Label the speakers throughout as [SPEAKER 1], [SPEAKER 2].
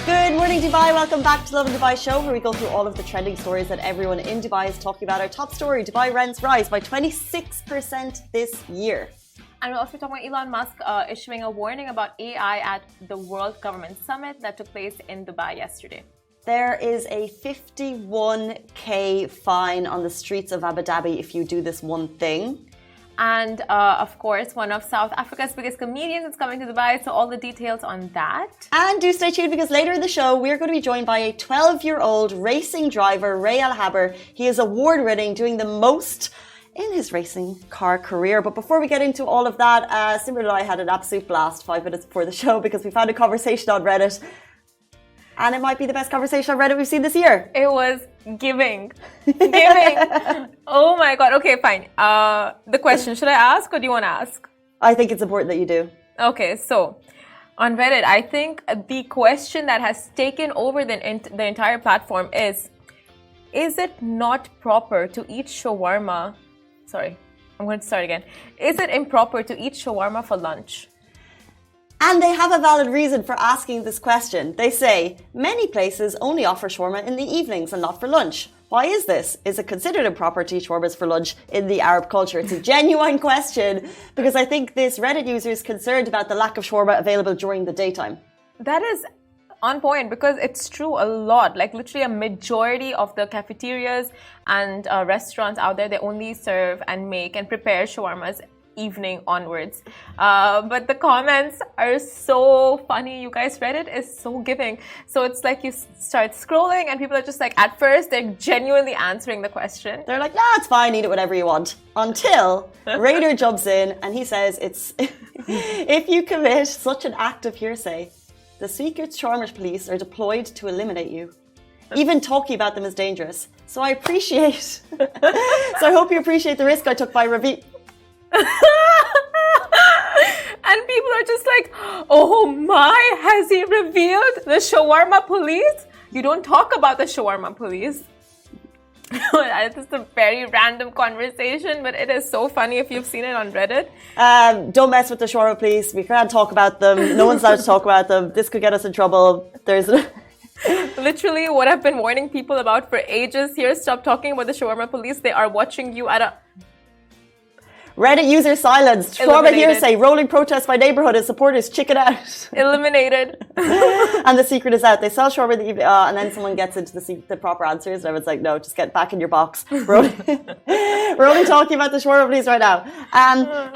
[SPEAKER 1] Good morning, Dubai. Welcome back to Lovin Dubai show, where we go through all of the trending stories that everyone in Dubai is talking about. Our top story, Dubai rents rise by 26% this year.
[SPEAKER 2] And we'll also talk about Elon Musk issuing a warning about AI at the World Government Summit that took place in Dubai yesterday.
[SPEAKER 1] There is a 51k fine on the streets of Abu Dhabi if you do this one thing.
[SPEAKER 2] And of course, one of South Africa's biggest comedians is coming to Dubai, so all the details on that.
[SPEAKER 1] And do stay tuned, because later in the show, we're going to be joined by a 12-year-old racing driver, Haber. He is award-winning, doing the most in his racing car career. But before we get into all of that, Simran and I had an absolute blast 5 minutes before the show, because we found a conversation on Reddit. And it might be the best conversation on Reddit we've seen this year.
[SPEAKER 2] It was giving. Oh my God. Okay, fine. The question, should I ask or do you want to ask?
[SPEAKER 1] I think it's important that you do.
[SPEAKER 2] Okay, so on Reddit, I think the question that has taken over the entire platform is it not proper to eat shawarma? Sorry, I'm going to start again. Is it improper to eat shawarma for lunch?
[SPEAKER 1] And they have a valid reason for asking this question. They say, many places only offer shawarma in the evenings and not for lunch. Why is this? Is it considered improper to eat shawarmas for lunch in the Arab culture? It's a genuine question, because I think this Reddit user is concerned about the lack of shawarma available during the daytime.
[SPEAKER 2] That is on point, because it's true a lot. Like literally a majority of the cafeterias and restaurants out there, they only serve and make and prepare shawarmas evening onwards. But the comments are so funny. You guys, Reddit is so giving. So it's like you start scrolling and people are just like, at first they're genuinely answering the question.
[SPEAKER 1] They're like, nah, it's fine, eat it whatever you want. Until Raider jumps in and he says, it's if you commit such an act of hearsay, the secret shawarma police are deployed to eliminate you. Even talking about them is dangerous. So I hope you appreciate the risk I took by
[SPEAKER 2] And people are just like, oh my, has he revealed the shawarma police? You don't talk about the shawarma police. It's just a very random conversation, but it is so funny if you've seen it on Reddit.
[SPEAKER 1] Don't mess with the shawarma police. We can't talk about them. No one's allowed to talk about them. This could get us in trouble.
[SPEAKER 2] Literally what I've been warning people about for ages here. Stop talking about the shawarma police. They are watching you at a...
[SPEAKER 1] Reddit user silenced. Shawarma hearsay. Rolling protest by neighborhood as supporters chicken out.
[SPEAKER 2] Eliminated.
[SPEAKER 1] And the secret is out. They sell shawarma in the evening, and then someone gets into the proper answers, and everyone's like, "No, just get back in your box." We're only talking about the shawarma police right now.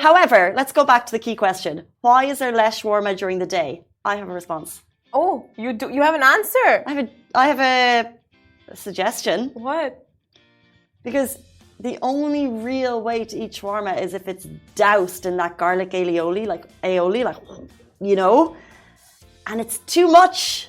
[SPEAKER 1] However, let's go back to the key question: why is there less shawarma during the day? I have a response.
[SPEAKER 2] Oh, you do? You have an answer?
[SPEAKER 1] I have a suggestion.
[SPEAKER 2] What?
[SPEAKER 1] Because the only real way to eat shawarma is if it's doused in that garlic aioli, you know, and it's too much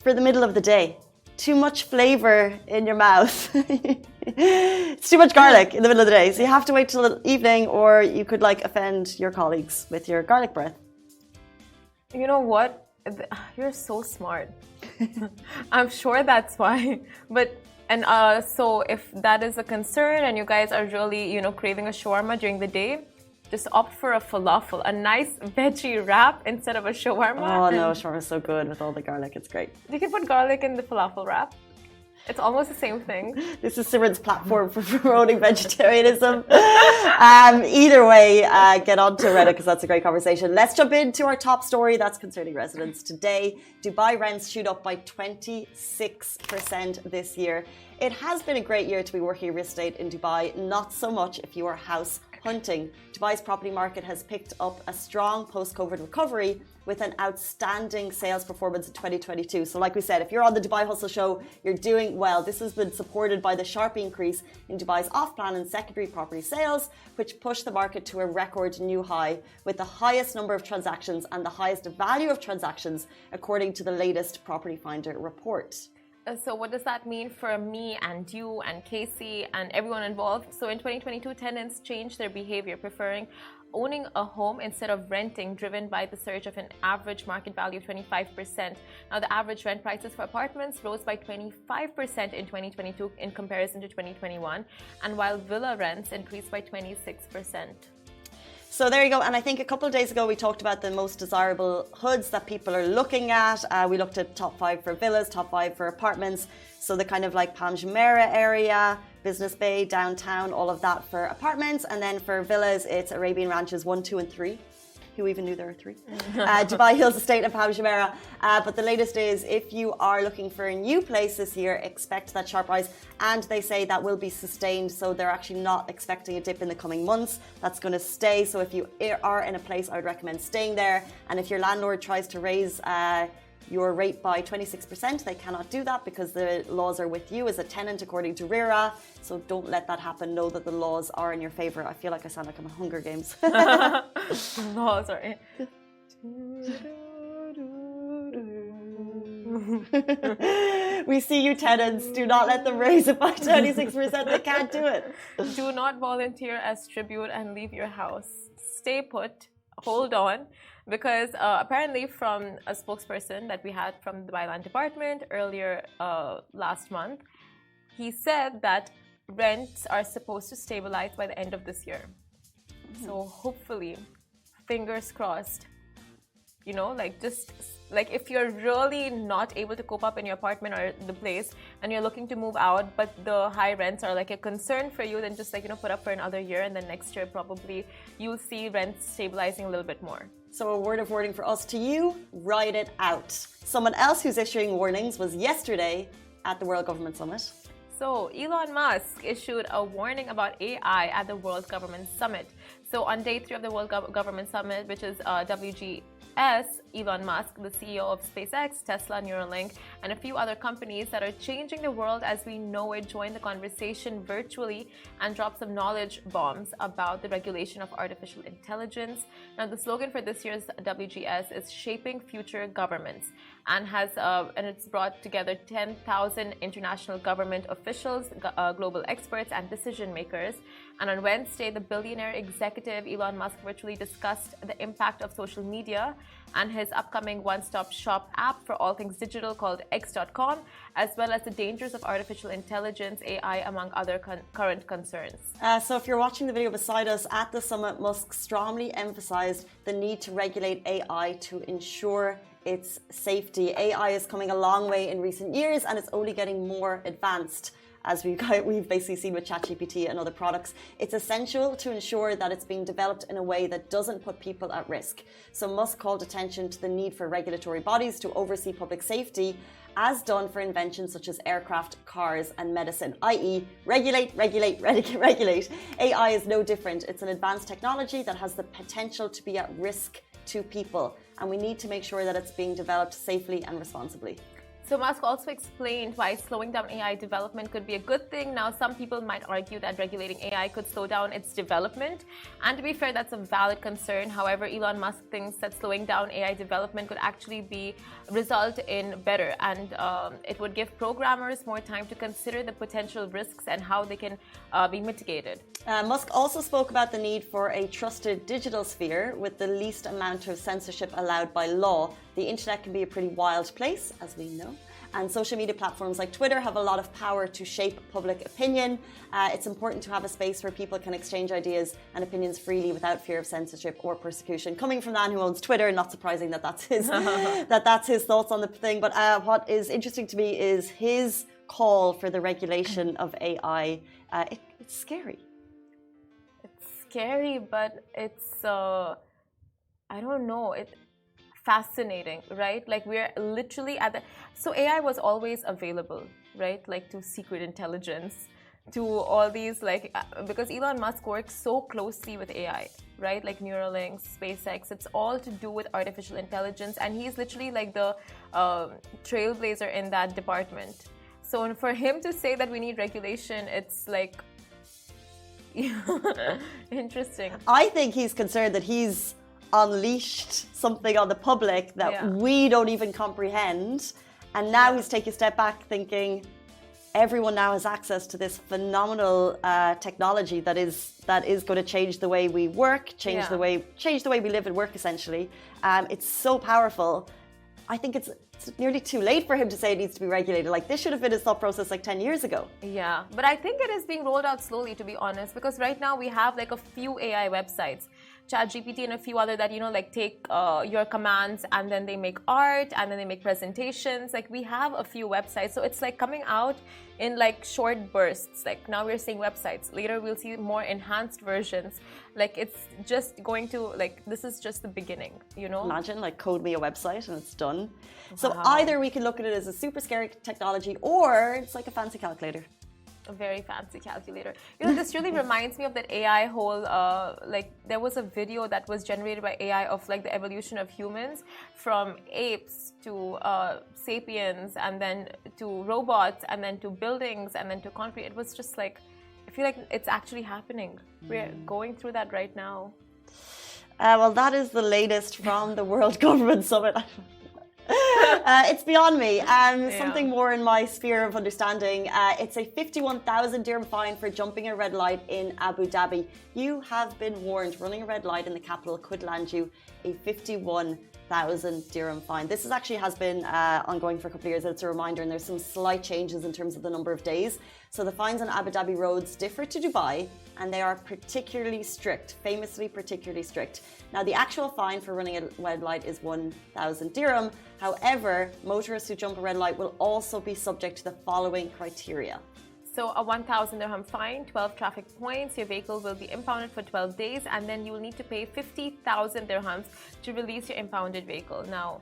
[SPEAKER 1] for the middle of the day. Too much flavor in your mouth. It's too much garlic in the middle of the day. So you have to wait till the evening, or you could offend your colleagues with your garlic breath.
[SPEAKER 2] You know what? You're so smart. I'm sure that's why. So if that is a concern and you guys are really, craving a shawarma during the day, just opt for a falafel, a nice veggie wrap instead of a shawarma.
[SPEAKER 1] Oh no, shawarma is so good with all the garlic. It's great.
[SPEAKER 2] You can put garlic in the falafel wrap. It's almost the same thing.
[SPEAKER 1] This is Simran's platform for promoting vegetarianism. Either way, get on to Reddit, because that's a great conversation. Let's jump into our top story that's concerning residents today. Dubai rents shoot up by 26% this year. It has been a great year to be working real estate in Dubai. Not so much if you are house hunting. Dubai's property market has picked up a strong post-COVID recovery with an outstanding sales performance in 2022. So like we said, if you're on the Dubai Hustle Show, you're doing well. This has been supported by the sharp increase in Dubai's off-plan and secondary property sales, which pushed the market to a record new high, with the highest number of transactions and the highest value of transactions, according to the latest Property Finder report.
[SPEAKER 2] So what does that mean for me and you and Casey and everyone involved? So in 2022, tenants changed their behavior, preferring owning a home instead of renting, driven by the surge of an average market value of 25%. Now, the average rent prices for apartments rose by 25% in 2022 in comparison to 2021, and while villa rents increased by 26%.
[SPEAKER 1] So there you go. And I think a couple of days ago, we talked about the most desirable hoods that people are looking at. We looked at top 5 for villas, top 5 for apartments. So the kind of like Palm Jumeirah area, Business Bay, downtown, all of that for apartments. And then for villas, it's Arabian Ranches 1, 2, and 3. Who even knew there were 3? Dubai Hills Estate and Palm Jumeirah. But the latest is if you are looking for a new place this year, expect that sharp rise. And they say that will be sustained. So they're actually not expecting a dip in the coming months. That's going to stay. So if you are in a place, I would recommend staying there. And if your landlord tries to raise your rate by 26%, they cannot do that because the laws are with you as a tenant according to RERA. So don't let that happen. Know that the laws are in your favor. I feel like I sound like I'm in Hunger Games.
[SPEAKER 2] No, sorry.
[SPEAKER 1] We see you tenants. Do not let them raise it by 26%. They can't do it.
[SPEAKER 2] Do not volunteer as tribute and leave your house. Stay put. Hold on. Because apparently from a spokesperson that we had from the Dubai Land Department earlier last month, he said that rents are supposed to stabilize by the end of this year. So hopefully, fingers crossed, you know, like just like if you're really not able to cope up in your apartment or the place and you're looking to move out, but the high rents are like a concern for you, then just like, you know, put up for another year and then next year probably you'll see rents stabilizing a little bit more.
[SPEAKER 1] So a word of warning for us to you, ride it out. Someone else who's issuing warnings was yesterday at the World Government Summit.
[SPEAKER 2] So Elon Musk issued a warning about AI at the World Government Summit. So on day 3 of the World Government Summit, which is WGS, Elon Musk, the CEO of SpaceX, Tesla, Neuralink, and a few other companies that are changing the world as we know it, joined the conversation virtually and dropped some knowledge bombs about the regulation of artificial intelligence. Now, the slogan for this year's WGS is Shaping Future Governments, and it's brought together 10,000 international government officials, global experts, and decision makers. And on Wednesday, the billionaire executive Elon Musk virtually discussed the impact of social media and his upcoming one-stop shop app for all things digital called X.com, as well as the dangers of artificial intelligence, AI, among other current concerns.
[SPEAKER 1] So if you're watching the video beside us at the summit, Musk strongly emphasized the need to regulate AI to ensure its safety. AI is coming a long way in recent years and it's only getting more advanced. As we've basically seen with ChatGPT and other products, it's essential to ensure that it's being developed in a way that doesn't put people at risk. So Musk called attention to the need for regulatory bodies to oversee public safety, as done for inventions such as aircraft, cars, and medicine, i.e. regulate. AI is no different. It's an advanced technology that has the potential to be at risk to people, and we need to make sure that it's being developed safely and responsibly.
[SPEAKER 2] So Musk also explained why slowing down AI development could be a good thing. Now, some people might argue that regulating AI could slow down its development. And to be fair, that's a valid concern. However, Elon Musk thinks that slowing down AI development could actually result in better. And it would give programmers more time to consider the potential risks and how they can be mitigated.
[SPEAKER 1] Musk also spoke about the need for a trusted digital sphere with the least amount of censorship allowed by law. The internet can be a pretty wild place, as we know. And social media platforms like Twitter have a lot of power to shape public opinion. It's important to have a space where people can exchange ideas and opinions freely without fear of censorship or persecution. Coming from the man who owns Twitter, not surprising that that's his, that's his thoughts on the thing. But what is interesting to me is his call for the regulation of AI. It's scary.
[SPEAKER 2] It's scary, but it's, I don't know, fascinating, right? Like we're literally at the, so AI was always available, right? Like to secret intelligence, to all these like, because Elon Musk works so closely with AI, right? Like Neuralink, SpaceX, it's all to do with artificial intelligence. And he's literally like the trailblazer in that department. So for him to say that we need regulation, it's like, interesting.
[SPEAKER 1] I think he's concerned that he's unleashed something on the public that we don't even comprehend, and now he's taking a step back thinking everyone now has access to this phenomenal technology that is going to change the way we work, change the way we live and work essentially. It's so powerful. I think it's nearly too late for him to say it needs to be regulated. Like, this should have been his thought process like 10 years ago.
[SPEAKER 2] Yeah, but I think it is being rolled out slowly, to be honest, because right now we have like a few AI websites ChatGPT and a few other that, you know, like take your commands and then they make art and then they make presentations. Like we have a few websites. So it's like coming out in like short bursts. Like now we're seeing websites. Later we'll see more enhanced versions. Like it's just going to like, this is just the beginning, you know?
[SPEAKER 1] Imagine like code me a website and it's done. So
[SPEAKER 2] Wow.
[SPEAKER 1] either we can look at it as a super scary technology or it's like a fancy calculator.
[SPEAKER 2] A very fancy calculator. You know, this really reminds me of that AI whole, like there was a video that was generated by AI of like the evolution of humans from apes to sapiens and then to robots and then to buildings and then to concrete. It was just like, I feel like it's actually happening. We're going through that right now.
[SPEAKER 1] Well, that is the latest from the World Government Summit. It's beyond me. Something more in my sphere of understanding. It's a 51,000 dirham fine for jumping a red light in Abu Dhabi. You have been warned. Running a red light in the capital could land you a 51,000 dirham fine. This actually has been ongoing for a couple of years. It's a reminder, and there's some slight changes in terms of the number of days. So the fines on Abu Dhabi roads differ to Dubai, and they are particularly strict, famously particularly strict. Now, the actual fine for running a red light is 1,000 dirham. However, motorists who jump a red light will also be subject to the following criteria.
[SPEAKER 2] So a 1,000 dirham fine, 12 traffic points, your vehicle will be impounded for 12 days, and then you will need to pay 50,000 dirhams to release your impounded vehicle. Now,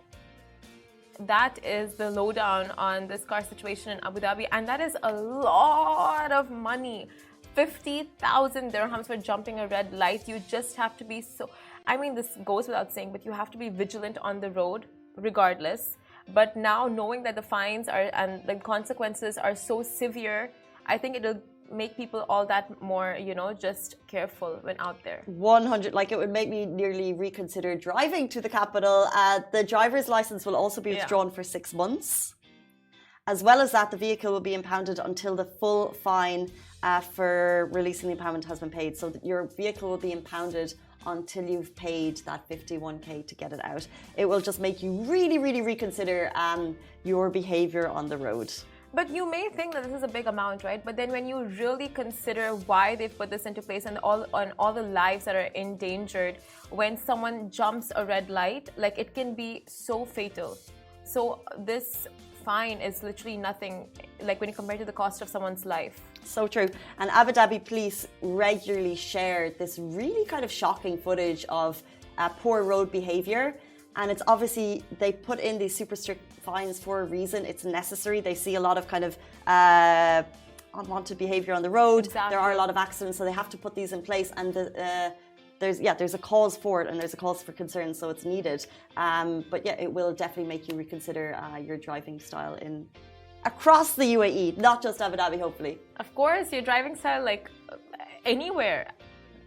[SPEAKER 2] that is the lowdown on this car situation in Abu Dhabi, and that is a lot of money. 50,000 dirhams for jumping a red light. You just have to be so, I mean, this goes without saying, but you have to be vigilant on the road regardless. But now knowing that the fines are and the consequences are so severe, I think it'll make people all that more, you know, just careful when out there.
[SPEAKER 1] 100, like it would make me nearly reconsider driving to the capital. The driver's license will also be withdrawn for 6 months. As well as that, the vehicle will be impounded until the full fine for releasing the impoundment has been paid. So that your vehicle will be impounded until you've paid that 51k to get it out. It will just make you really, really reconsider your behavior on the road.
[SPEAKER 2] But you may think that this is a big amount, right? But then when you really consider why they've put this into place and all the lives that are endangered when someone jumps a red light, like it can be so fatal. So this fine is literally nothing, like when you compare to the cost of someone's life.
[SPEAKER 1] So true. And Abu Dhabi police regularly share this really kind of shocking footage of poor road behavior. And it's obviously, they put in these super strict fines for a reason. It's necessary. They see a lot of kind of unwanted behavior on the road.
[SPEAKER 2] Exactly.
[SPEAKER 1] There are a lot of accidents, so they have to put these in place. And there's a cause for it, and there's a cause for concern, so it's needed. But yeah, it will definitely make you reconsider your driving style across the UAE, not just Abu Dhabi, hopefully.
[SPEAKER 2] Of course, your driving style, like anywhere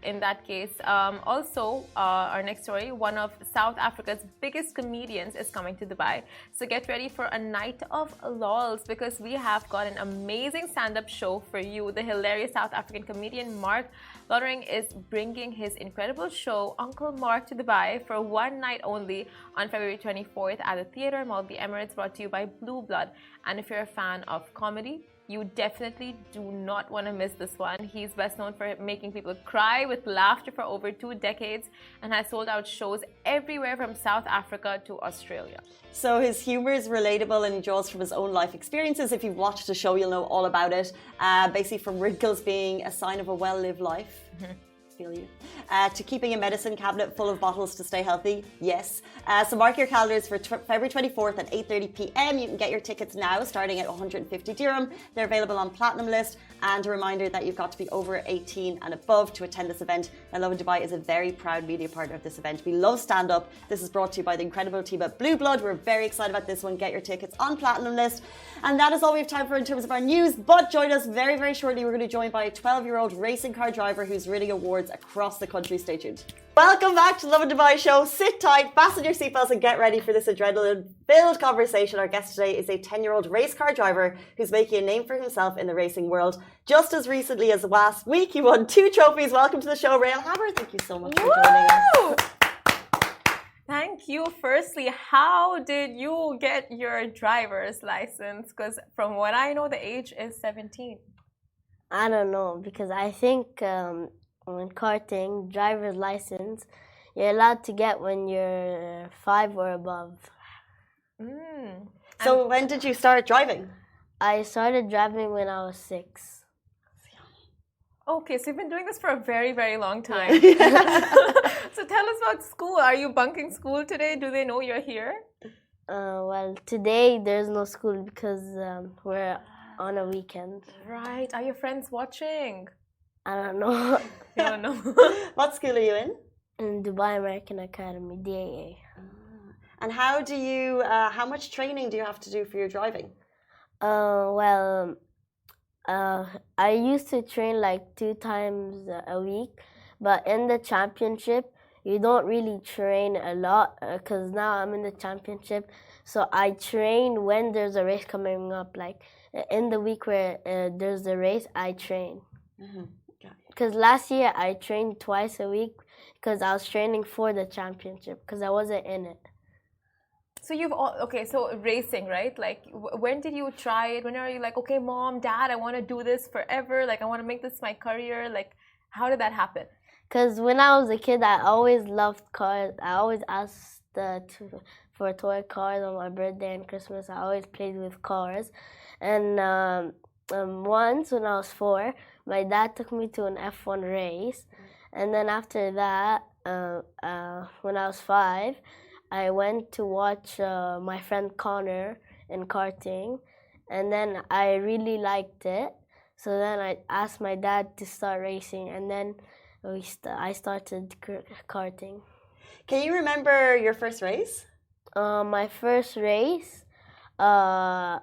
[SPEAKER 2] in that case. Also, our next story, one of South Africa's biggest comedians is coming to Dubai. So get ready for a night of lols because we have got an amazing stand-up show for you. The hilarious South African comedian Mark Lottering is bringing his incredible show, Uncle Mark, to Dubai for one night only on February 24th at the Theatre Mall of the Emirates, brought to you by Blue Blood. And if you're a fan of comedy, you definitely do not want to miss this one. He's best known for making people cry with laughter for over 2 decades and has sold out shows everywhere from South Africa to Australia.
[SPEAKER 1] So his humor is relatable and he draws from his own life experiences. If you've watched the show, you'll know all about it. Basically from wrinkles being a sign of a well-lived life. Feel you. To keeping a medicine cabinet full of bottles to stay healthy, yes. So mark your calendars for February 24th at 8:30 p.m. You can get your tickets now, starting at 150 dirham. They're available on Platinum List. And a reminder that you've got to be over 18 and above to attend this event. Now, Lovin Dubai is a very proud media partner of this event. We love stand-up. This is brought to you by the incredible team at Blue Blood. We're very excited about this one. Get your tickets on Platinum List. And that is all we have time for in terms of our news. But join us very, very shortly. We're going to be joined by a 12-year-old racing car driver who's winning awards across the country. Stay tuned. Welcome back to the Lovin Dubai show. Sit tight, fasten your seatbelts and get ready for this adrenaline-filled conversation. Our guest today is a 10-year-old race car driver who's making a name for himself in the racing world. Just as recently as last week, he won 2 trophies. Welcome to the show, Haber. Thank you so much for joining us.
[SPEAKER 2] Thank you. Firstly, how did you get your driver's license? Because from what I know, the age is 17.
[SPEAKER 3] I don't know, because I think when karting, driver's license you're allowed to get when you're 5 or above.
[SPEAKER 2] Mm.
[SPEAKER 1] So when did you start driving?
[SPEAKER 3] I started driving when I was 6.
[SPEAKER 2] Okay, so you've been doing this for a very, very long time. So tell us about school. Are you bunking school today? Do they know you're here?
[SPEAKER 3] Well, today there's no school because we're on a weekend.
[SPEAKER 2] Right. Are your friends watching?
[SPEAKER 3] I don't know.
[SPEAKER 2] You don't know.
[SPEAKER 1] What school are you in?
[SPEAKER 3] In Dubai American Academy, DAA.
[SPEAKER 1] And how much training do you have to do for your driving?
[SPEAKER 3] Well, I used to train like 2 times a week, but in the championship, you don't really train a lot because now I'm in the championship. So I train when there's a race coming up. Like in the week where there's a race, I train. Because last year I trained twice a week because I was training for the championship because I wasn't in it.
[SPEAKER 2] So so racing, right? Like, when did you try it? When are you like, okay, mom, dad, I want to do this forever. Like, I want to make this my career. Like, how did that happen?
[SPEAKER 3] Because when I was a kid, I always loved cars. I always asked for toy cars on my birthday and Christmas. I always played with cars. And once when I was 4, my dad took me to an F1 race. And then after that, when I was 5, I went to watch my friend Connor in karting, and then I really liked it. So then I asked my dad to start racing, and then I started karting.
[SPEAKER 1] Can you remember your first race?
[SPEAKER 3] My first race, I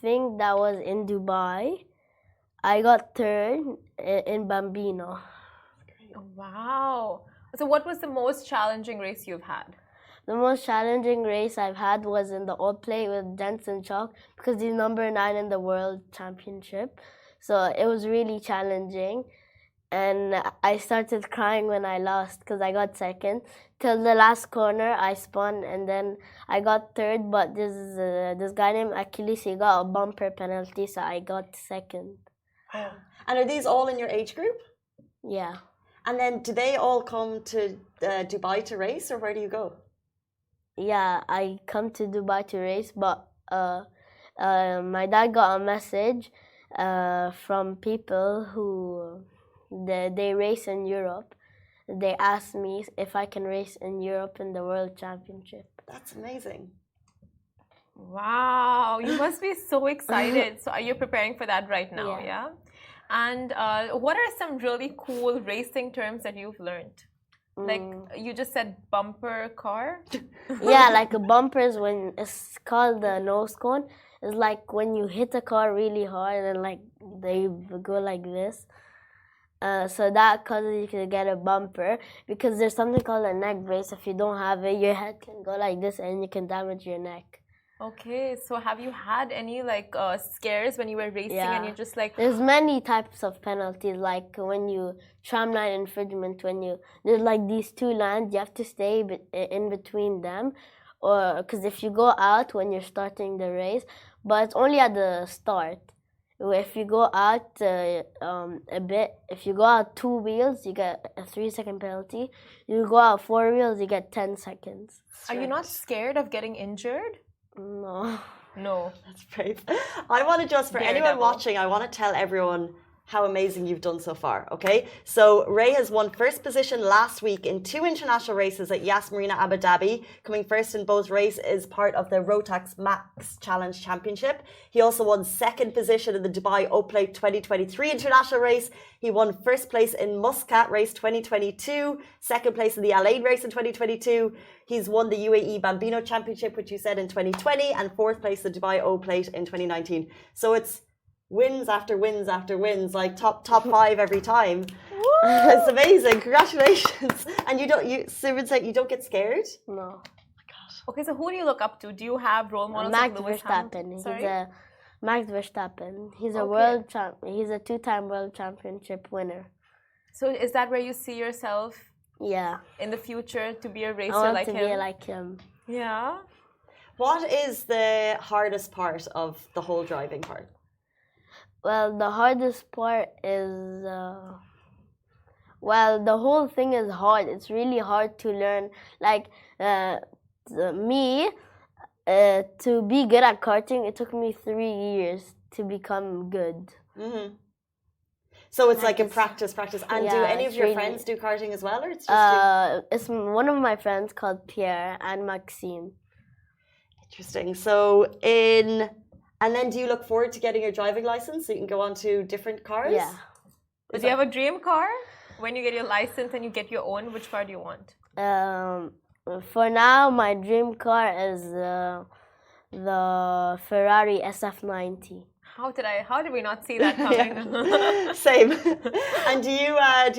[SPEAKER 3] think that was in Dubai. I got 3rd in Bambino.
[SPEAKER 2] Wow. So what was the most challenging race you've had?
[SPEAKER 3] The most challenging race I've had was in the old plate with Jensen Chalk because he's number 9 in the world championship. So it was really challenging. And I started crying when I lost because I got 2nd. Till the last corner, I spun and then I got 3rd. But this guy named Achilles, he got a bumper penalty, so I got 2nd.
[SPEAKER 1] Oh. And are these all in your age group?
[SPEAKER 3] Yeah.
[SPEAKER 1] And then do they all come to Dubai to race, or where do you go?
[SPEAKER 3] Yeah, I come to Dubai to race, but my dad got a message from people who they race in Europe. They asked me if I can race in Europe in the World Championship.
[SPEAKER 1] That's amazing.
[SPEAKER 2] Wow, you must be so excited. So are you preparing for that right now? Yeah. And what are some really cool racing terms that you've learned? Like you just said bumper car?
[SPEAKER 3] Yeah, like a bumper is when it's called the nose cone. It's like when you hit a car really hard and like they go like this. So that causes you to get a bumper because there's something called a neck brace. If you don't have it, your head can go like this and you can damage your neck.
[SPEAKER 2] Okay, so have you had any like scares when you were racing and you're just like...
[SPEAKER 3] There's many types of penalties, like when you tramline infringement, there's like these 2 lines, you have to stay in between them, or because if you go out when you're starting the race, but it's only at the start. If you go out a bit, if you go out 2 wheels, you get a 3-second penalty. You go out 4 wheels, you get 10 seconds.
[SPEAKER 2] Are you not scared of getting injured?
[SPEAKER 3] No.
[SPEAKER 2] No.
[SPEAKER 1] That's brave. I want to just, for anyone watching, I want to tell everyone how amazing you've done so far, okay? So Ray has won first position last week in 2 international races at Yas Marina Abu Dhabi. Coming first in both races is part of the Rotax Max Challenge Championship. He also won 2nd position in the Dubai O-Plate 2023 international race. He won first place in Muscat race 2022, 2nd place in the Al Ain race in 2022. He's won the UAE Bambino Championship, which you said, in 2020, and 4th place the Dubai O-Plate in 2019. So it's wins after wins after wins, like top 5 every time. It's amazing. Congratulations. And you don't get scared?
[SPEAKER 3] No.
[SPEAKER 2] Okay, so who do you look up to? Do you have role models
[SPEAKER 3] Max
[SPEAKER 2] like Lewis
[SPEAKER 3] Verstappen.
[SPEAKER 2] Sorry?
[SPEAKER 3] Max Verstappen. He's a He's a 2-time world championship winner.
[SPEAKER 2] So is that where you see yourself?
[SPEAKER 3] Yeah.
[SPEAKER 2] In the future to be a racer
[SPEAKER 3] like him? I want to be like him.
[SPEAKER 2] Yeah.
[SPEAKER 1] What is the hardest part of the whole driving part?
[SPEAKER 3] Well, the whole thing is hard. It's really hard to learn. Like me, to be good at karting, it took me 3 years to become good.
[SPEAKER 1] Mm-hmm. So it's like a practice. And do any of your friends do karting as well, or it's just you?
[SPEAKER 3] It's one of my friends called Pierre and Maxime.
[SPEAKER 1] Interesting. And then do you look forward to getting your driving license so you can go on to different cars?
[SPEAKER 3] Yeah.
[SPEAKER 2] Do you have a dream car? When you get your license and you get your own, which car do you want?
[SPEAKER 3] For now, my dream car is the Ferrari SF90.
[SPEAKER 2] How did we not see that coming?
[SPEAKER 1] Same. And do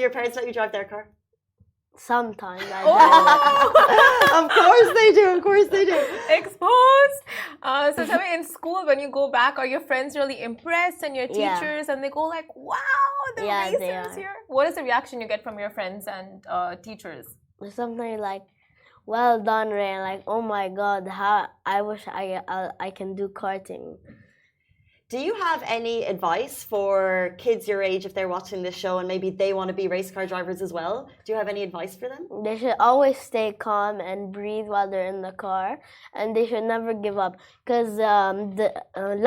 [SPEAKER 1] your parents let you drive their car?
[SPEAKER 3] Sometimes I
[SPEAKER 2] Oh!
[SPEAKER 1] Of course they do.
[SPEAKER 2] Exposed. So tell me, in school, when you go back, are your friends really impressed and your teachers, and they go like, "Wow, the racers here"? What is the reaction you get from your friends and teachers?
[SPEAKER 3] Something like, "Well done, Ray!" Like, "Oh my God, how I wish I can do karting."
[SPEAKER 1] Do you have any advice for kids your age if they're watching this show and maybe they want to be race car drivers as well? Do you have any advice for them?
[SPEAKER 3] They should always stay calm and breathe while they're in the car, and they should never give up. Because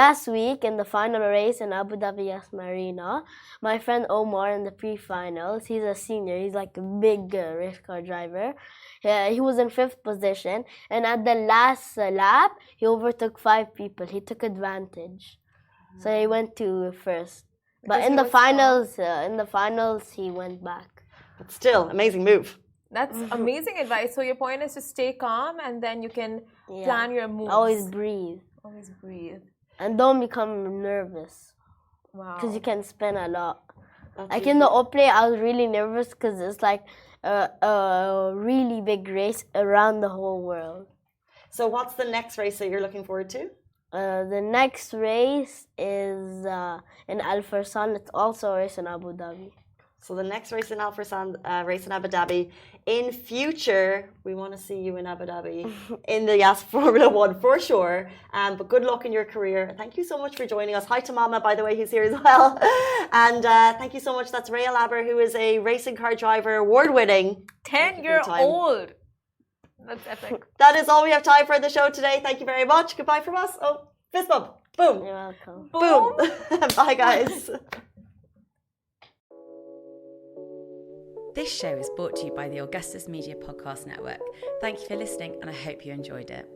[SPEAKER 3] last week in the final race in Abu Dhabi Yas Marina, my friend Omar in the pre-finals, he's a senior, he's like a big race car driver. He was in 5th position, and at the last lap, he overtook 5 people. He took advantage. So he went to first, but in the finals, he went back.
[SPEAKER 1] But still, amazing move.
[SPEAKER 2] That's amazing advice. So your point is to stay calm, and then you can plan your moves.
[SPEAKER 3] Always breathe.
[SPEAKER 2] Always breathe.
[SPEAKER 3] And don't become nervous.
[SPEAKER 2] Wow.
[SPEAKER 3] Because you can spin a lot.
[SPEAKER 1] That's
[SPEAKER 3] like in the Oplay, I was really nervous because it's like a really big race around the whole world.
[SPEAKER 1] So what's the next race that you're looking forward to?
[SPEAKER 3] The next race is in Al Farsan. It's also a race in Abu Dhabi.
[SPEAKER 1] So the next race in Al Farsan, race in Abu Dhabi. In future, we want to see you in Abu Dhabi in the Yas Formula 1 for sure. But good luck in your career. Thank you so much for joining us. Hi to Mama, by the way, who's here as well. And thank you so much. That's Ray Haber, who is a racing car driver, award-winning.
[SPEAKER 2] 10-year-old. That's epic.
[SPEAKER 1] That is all we have time for the show today. Thank you very much. Goodbye from us. Oh, fist bump. Boom.
[SPEAKER 3] You're welcome.
[SPEAKER 1] Boom. Bye, guys.
[SPEAKER 4] This show is brought to you by the Augustus Media Podcast Network. Thank you for listening, and I hope you enjoyed it.